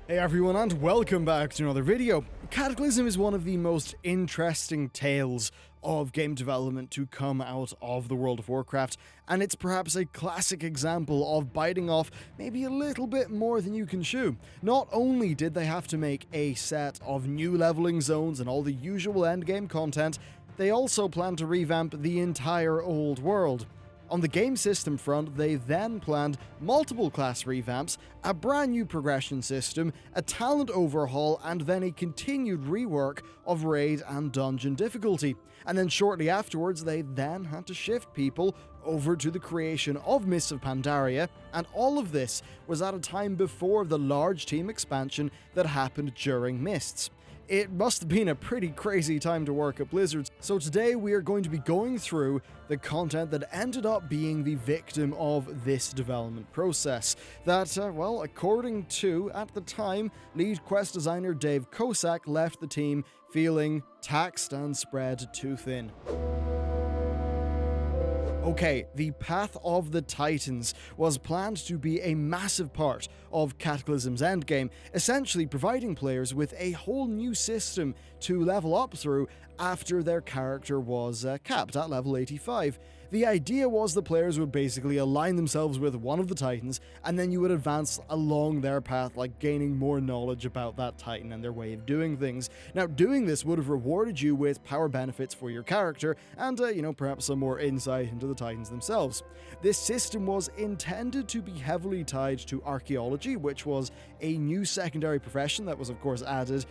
Hey everyone, and welcome back to another video. Cataclysm is one of the most interesting tales of game development to come out of the world of Warcraft, and it's perhaps a classic example of biting off maybe a little bit more than you can chew. Not only did they have to make a set of new leveling zones and all the usual endgame content, they also plan to revamp the entire old world. On the game system front, they then planned multiple class revamps, a brand new progression system, a talent overhaul, and then a continued rework of raid and dungeon difficulty. And then shortly afterwards, they then had to shift people over to the creation of Mists of Pandaria, and all of this was at a time before the large team expansion that happened during Mists. It must have been a pretty crazy time to work at Blizzard, so today we are going to be going through the content that ended up being the victim of this development process. That, according to, at the time, lead quest designer Dave Kosak left the team feeling taxed and spread too thin. Okay, the Path of the Titans was planned to be a massive part of Cataclysm's endgame, essentially providing players with a whole new system to level up through after their character was capped at level 85. The idea was the players would basically align themselves with one of the Titans, and then you would advance along their path, like gaining more knowledge about that Titan and their way of doing things. Now, doing this would have rewarded you with power benefits for your character, and, perhaps some more insight into the Titans themselves. This system was intended to be heavily tied to archaeology, which was a new secondary profession that was, of course, added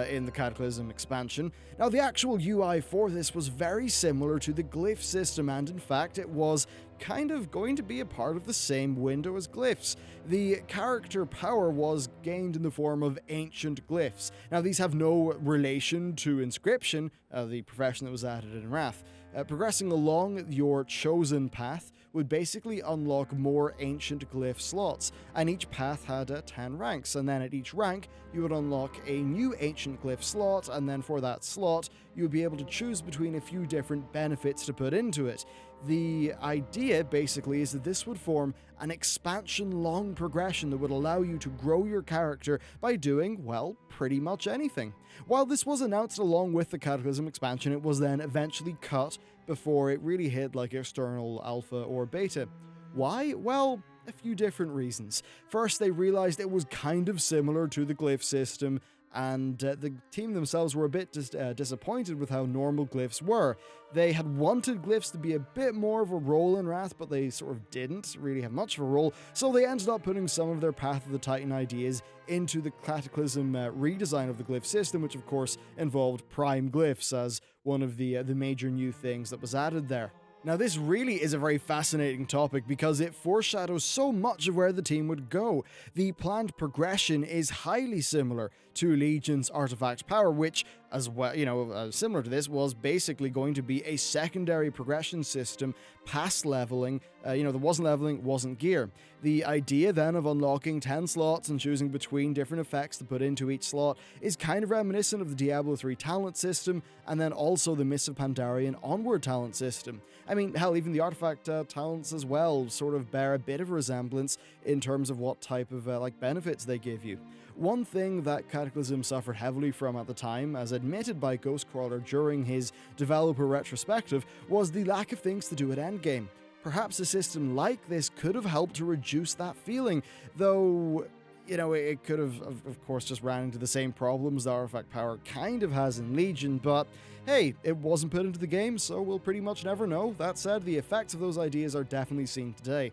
in the Cataclysm expansion. Now, the actual UI for this was very similar to the glyph system, and in fact, it was kind of going to be a part of the same window as glyphs. The character power was gained in the form of ancient glyphs. Now, these have no relation to inscription, the profession that was added in Wrath. Progressing along your chosen path would basically unlock more ancient glyph slots, and each path had 10 ranks, and then at each rank you would unlock a new ancient glyph slot, and then for that slot you would be able to choose between a few different benefits to put into it. The idea basically is that this would form an expansion-long progression that would allow you to grow your character by doing, well, pretty much anything. While this was announced along with the Cataclysm expansion, it was then eventually cut before it really hit like external alpha or beta. Why? Well, a few different reasons. First, they realized it was kind of similar to the glyph system, and the team themselves were a bit disappointed with how normal glyphs were. They had wanted glyphs to be a bit more of a role in Wrath, but they sort of didn't really have much of a role, so they ended up putting some of their Path of the Titan ideas into the Cataclysm redesign of the glyph system, which of course involved prime glyphs as one of the major new things that was added there. Now, this really is a very fascinating topic because it foreshadows so much of where the team would go. The planned progression is highly similar to Legion's artifact power, which, as well, similar to this, was basically going to be a secondary progression system past leveling. There wasn't leveling, wasn't gear. The idea then of unlocking 10 slots and choosing between different effects to put into each slot is kind of reminiscent of the Diablo 3 talent system, and then also the Mists of Pandaria and Onward talent system. I mean, hell, even the artifact talents as well sort of bear a bit of a resemblance in terms of what type of benefits they give you. One thing that Cataclysm suffered heavily from at the time, as admitted by Ghostcrawler during his developer retrospective, was the lack of things to do at endgame. Perhaps a system like this could have helped to reduce that feeling, though it could have, of course, just ran into the same problems the artifact power kind of has in Legion, but hey, it wasn't put into the game, so we'll pretty much never know. That said, the effects of those ideas are definitely seen today.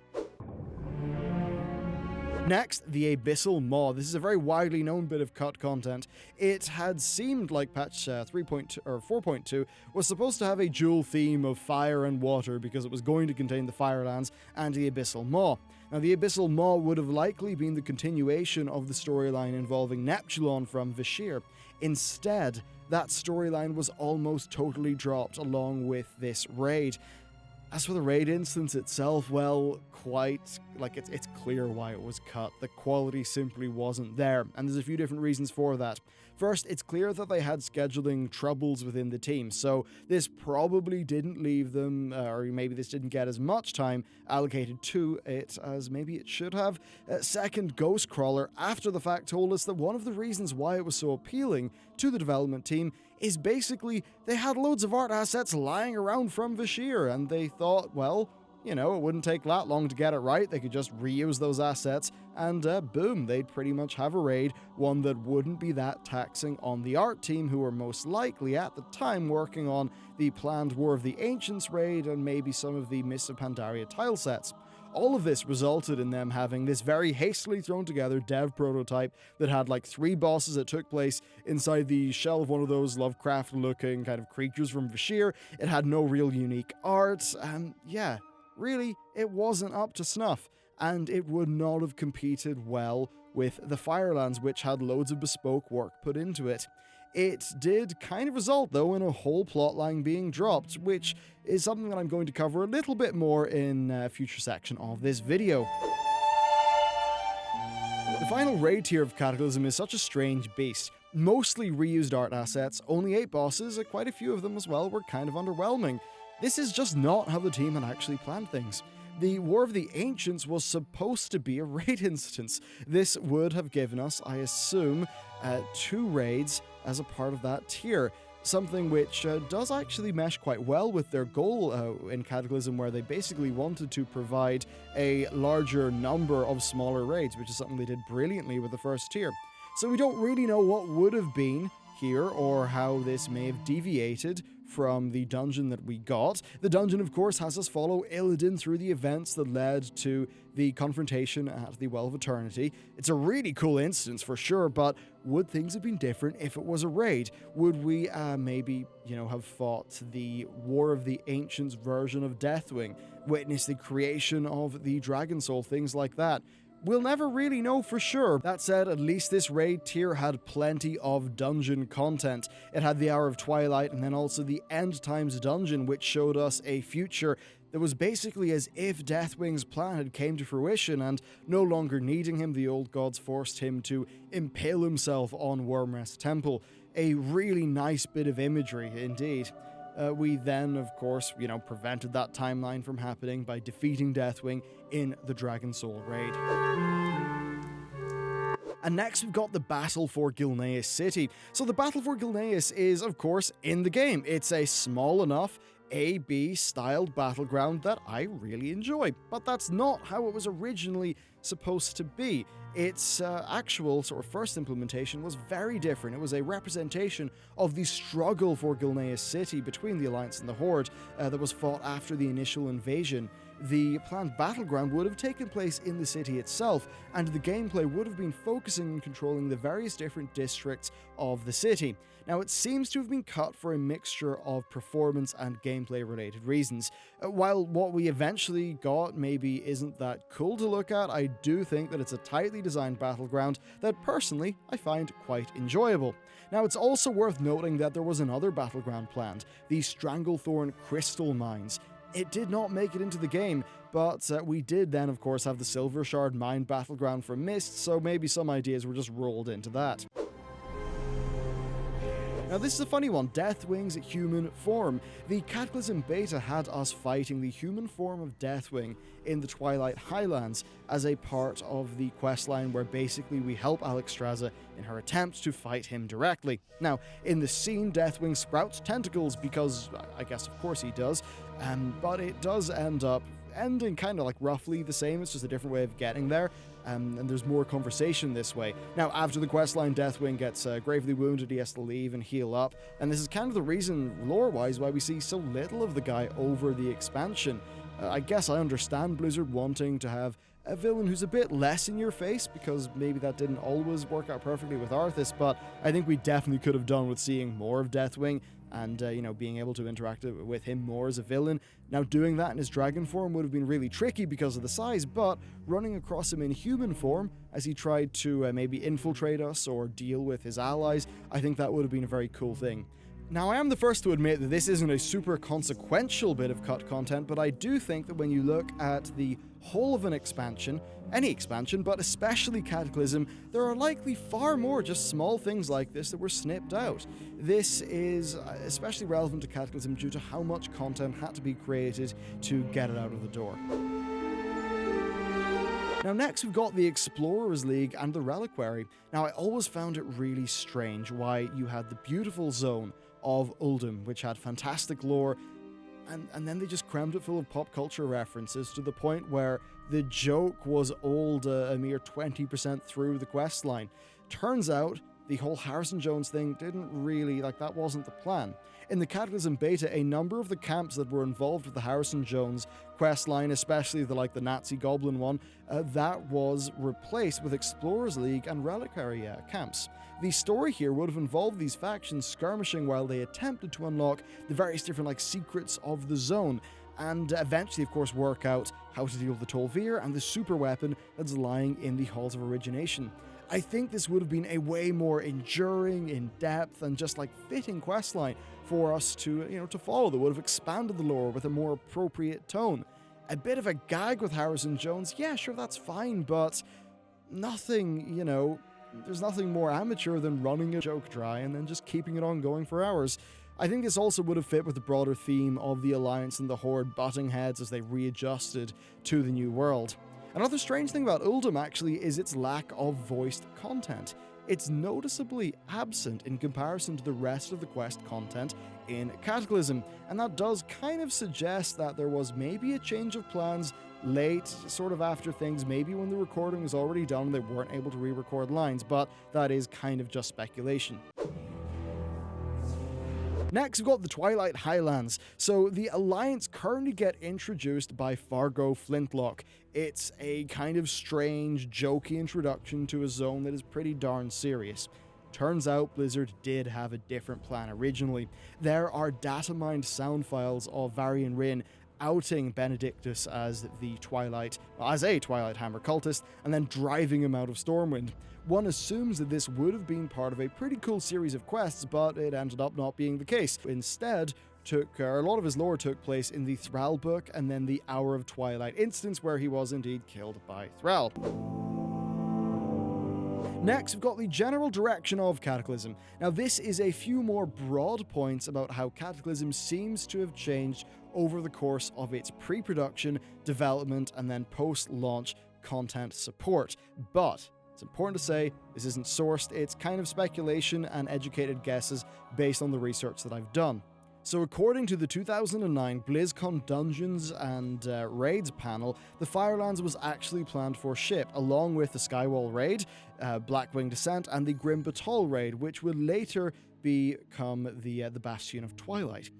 Next, the Abyssal Maw. This is a very widely known bit of cut content. It had seemed like patch 3.2 or 4.2 was supposed to have a dual theme of fire and water because it was going to contain the Firelands and the Abyssal Maw. Now, the Abyssal Maw would have likely been the continuation of the storyline involving Neptulon from Vashir. Instead, that storyline was almost totally dropped along with this raid. As for the raid instance itself, well, it's clear why it was cut. The quality simply wasn't there, and there's a few different reasons for that. First, it's clear that they had scheduling troubles within the team, so this probably didn't leave them, or maybe this didn't get as much time allocated to it as maybe it should have. Second, Ghostcrawler, after the fact, told us that one of the reasons why it was so appealing to the development team is basically they had loads of art assets lying around from Vashj'ir, and they thought, well, it wouldn't take that long to get it right. They could just reuse those assets, and boom, they'd pretty much have a raid, one that wouldn't be that taxing on the art team, who were most likely at the time working on the planned War of the Ancients raid and maybe some of the Mists of Pandaria tile sets. All of this resulted in them having this very hastily thrown together dev prototype that had like 3 bosses that took place inside the shell of one of those Lovecraft-looking kind of creatures from Vashj'ir. It had no real unique art, and yeah, really, it wasn't up to snuff, and it would not have competed well with the Firelands, which had loads of bespoke work put into it. It did kind of result, though, in a whole plotline being dropped, which is something that I'm going to cover a little bit more in a future section of this video. The final raid tier of Cataclysm is such a strange beast. Mostly reused art assets, only 8 bosses, and quite a few of them as well were kind of underwhelming. This is just not how the team had actually planned things. The War of the Ancients was supposed to be a raid instance. This would have given us, I assume, 2 raids as a part of that tier. Something which does actually mesh quite well with their goal in Cataclysm, where they basically wanted to provide a larger number of smaller raids, which is something they did brilliantly with the first tier. So we don't really know what would have been here, or how this may have deviated from the dungeon that we got. The dungeon, of course, has us follow Illidan through the events that led to the confrontation at the Well of Eternity. It's a really cool instance for sure, but would things have been different if it was a raid? Would we maybe, have fought the War of the Ancients version of Deathwing, witness the creation of the Dragon Soul, things like that? We'll never really know for sure. That said, at least this raid tier had plenty of dungeon content. It had the Hour of Twilight and then also the End Times dungeon, which showed us a future that was basically as if Deathwing's plan had came to fruition, and no longer needing him, the old gods forced him to impale himself on Wormrest Temple. A really nice bit of imagery indeed. We then, of course, prevented that timeline from happening by defeating Deathwing in the Dragon Soul raid. And next we've got the Battle for Gilneas City. So the Battle for Gilneas is, of course, in the game. It's a small enough A-B styled battleground that I really enjoy, but that's not how it was originally supposed to be. Its actual sort of first implementation was very different. It was a representation of the struggle for Gilneas City between the Alliance and the Horde that was fought after the initial invasion. The planned battleground would have taken place in the city itself, and the gameplay would have been focusing on controlling the various different districts of the city. Now, it seems to have been cut for a mixture of performance and gameplay related reasons. While what we eventually got maybe isn't that cool to look at, I do think that it's a tightly designed battleground that personally I find quite enjoyable. Now, it's also worth noting that there was another battleground planned, the Stranglethorn Crystal Mines. It did not make it into the game, but we did then, of course, have the Silver Shard Mine battleground from Mist, so maybe some ideas were just rolled into that. Now, this is a funny one, Deathwing's human form. The Cataclysm beta had us fighting the human form of Deathwing in the Twilight Highlands as a part of the questline where basically we help Alexstrasza in her attempts to fight him directly. Now, in the scene, Deathwing sprouts tentacles because, I guess of course he does, but it does ending kind of like roughly the same, it's just a different way of getting there. And there's more conversation this way. Now, after the questline, Deathwing gets gravely wounded, he has to leave and heal up, and this is kind of the reason, lore-wise, why we see so little of the guy over the expansion. I guess I understand Blizzard wanting to have a villain who's a bit less in your face, because maybe that didn't always work out perfectly with Arthas, but I think we definitely could have done with seeing more of Deathwing, and, being able to interact with him more as a villain. Now, doing that in his dragon form would have been really tricky because of the size, but running across him in human form as he tried to maybe infiltrate us or deal with his allies, I think that would have been a very cool thing. Now, I am the first to admit that this isn't a super consequential bit of cut content, but I do think that when you look at the whole of an expansion, any expansion, but especially Cataclysm, there are likely far more just small things like this that were snipped out. This is especially relevant to Cataclysm due to how much content had to be created to get it out of the door. Now next we've got the Explorers League and the Reliquary. Now I always found it really strange why you had the beautiful zone of Uldum, which had fantastic lore, and then they just crammed it full of pop culture references to the point where the joke was old a mere 20% through the quest line. Turns out the whole Harrison Jones thing didn't really, that wasn't the plan. In the Cataclysm beta, a number of the camps that were involved with the Harrison Jones questline, especially the Nazi Goblin one, that was replaced with Explorers League and Reliquary camps. The story here would have involved these factions skirmishing while they attempted to unlock the various different secrets of the zone, and eventually, of course, work out how to deal with the Tol'vir and the super weapon that's lying in the Halls of Origination. I think this would have been a way more enduring, in-depth, and just fitting questline for us to follow that would have expanded the lore with a more appropriate tone. A bit of a gag with Harrison Jones, yeah, sure, that's fine, but nothing, there's nothing more amateur than running a joke dry and then just keeping it on going for hours. I think this also would have fit with the broader theme of the Alliance and the Horde butting heads as they readjusted to the new world. Another strange thing about Uldum, actually, is its lack of voiced content. It's noticeably absent in comparison to the rest of the quest content in Cataclysm, and that does kind of suggest that there was maybe a change of plans late, sort of after things, maybe when the recording was already done and they weren't able to re-record lines, but that is kind of just speculation. Next, we've got the Twilight Highlands. So the Alliance currently get introduced by Fargo Flintlock. It's a kind of strange, jokey introduction to a zone that is pretty darn serious. Turns out Blizzard did have a different plan originally. There are data-mined sound files of Varian Wrynn outing Benedictus as a Twilight Hammer cultist, and then driving him out of Stormwind. One assumes that this would have been part of a pretty cool series of quests, but it ended up not being the case. Instead, a lot of his lore took place in the Thrall book and then the Hour of Twilight instance, where he was indeed killed by Thrall. Next, we've got the general direction of Cataclysm. Now, this is a few more broad points about how Cataclysm seems to have changed over the course of its pre-production, development, and then post-launch content support. But it's important to say this isn't sourced, it's kind of speculation and educated guesses based on the research that I've done. So according to the 2009 BlizzCon Dungeons and Raids panel, the Firelands was actually planned for ship, along with the Skywall Raid, Blackwing Descent, and the Grim Batol Raid, which would later become the Bastion of Twilight.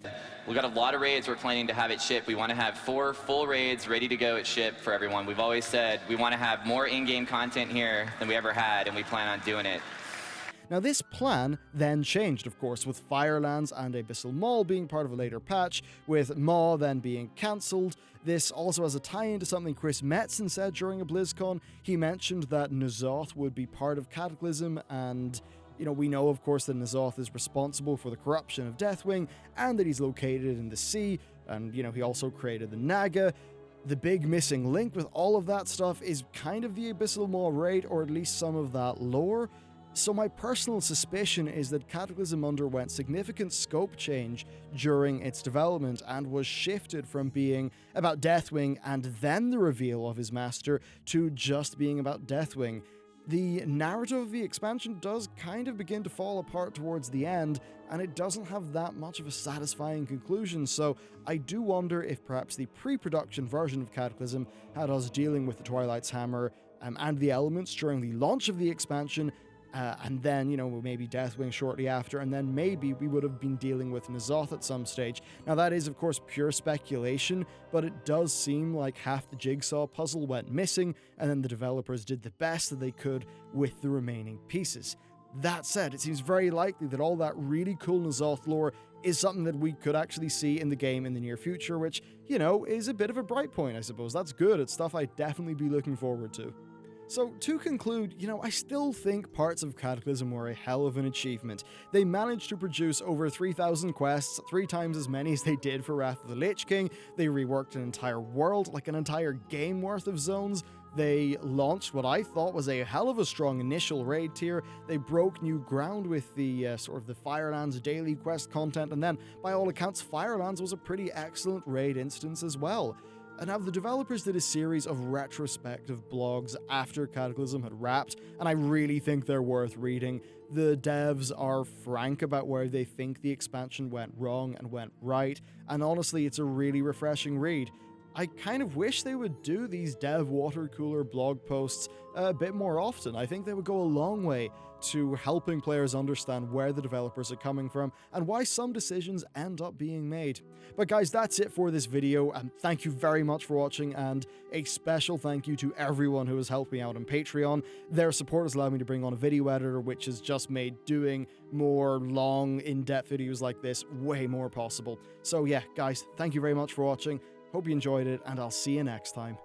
We've got a lot of raids we're planning to have at ship. We want to have 4 full raids ready to go at ship for everyone. We've always said we want to have more in-game content here than we ever had, and we plan on doing it. Now this plan then changed, of course, with Firelands and Abyssal Maw being part of a later patch, with Maw then being cancelled. This also has a tie-in to something Chris Metzen said during a BlizzCon. He mentioned that N'Zoth would be part of Cataclysm, and we know, of course, that N'Zoth is responsible for the corruption of Deathwing, and that he's located in the sea, and, he also created the Naga. The big missing link with all of that stuff is kind of the Abyssal Maw raid, or at least some of that lore. So my personal suspicion is that Cataclysm underwent significant scope change during its development and was shifted from being about Deathwing and then the reveal of his master to just being about Deathwing. The narrative of the expansion does kind of begin to fall apart towards the end, and it doesn't have that much of a satisfying conclusion, so I do wonder if perhaps the pre-production version of Cataclysm had us dealing with the Twilight's Hammer and the elements during the launch of the expansion, and then, maybe Deathwing shortly after, and then maybe we would have been dealing with N'Zoth at some stage. Now that is, of course, pure speculation, but it does seem like half the jigsaw puzzle went missing, and then the developers did the best that they could with the remaining pieces. That said, it seems very likely that all that really cool N'Zoth lore is something that we could actually see in the game in the near future, which, is a bit of a bright point, I suppose. That's good. It's stuff I'd definitely be looking forward to. So to conclude, I still think parts of Cataclysm were a hell of an achievement. They managed to produce over 3,000 quests, 3 times as many as they did for Wrath of the Lich King. They reworked an entire world, like an entire game worth of zones. They launched what I thought was a hell of a strong initial raid tier. They broke new ground with the sort of the Firelands daily quest content, and then, by all accounts, Firelands was a pretty excellent raid instance as well. And now the developers did a series of retrospective blogs after Cataclysm had wrapped, and I really think they're worth reading. The devs are frank about where they think the expansion went wrong and went right, and honestly, it's a really refreshing read. I kind of wish they would do these dev water cooler blog posts a bit more often. I think they would go a long way to helping players understand where the developers are coming from and why some decisions end up being made. But guys, that's it for this video, and thank you very much for watching, and a special thank you to everyone who has helped me out on Patreon. Their support has allowed me to bring on a video editor, which has just made doing more long, in-depth videos like this way more possible. So yeah, guys, thank you very much for watching. Hope you enjoyed it, and I'll see you next time.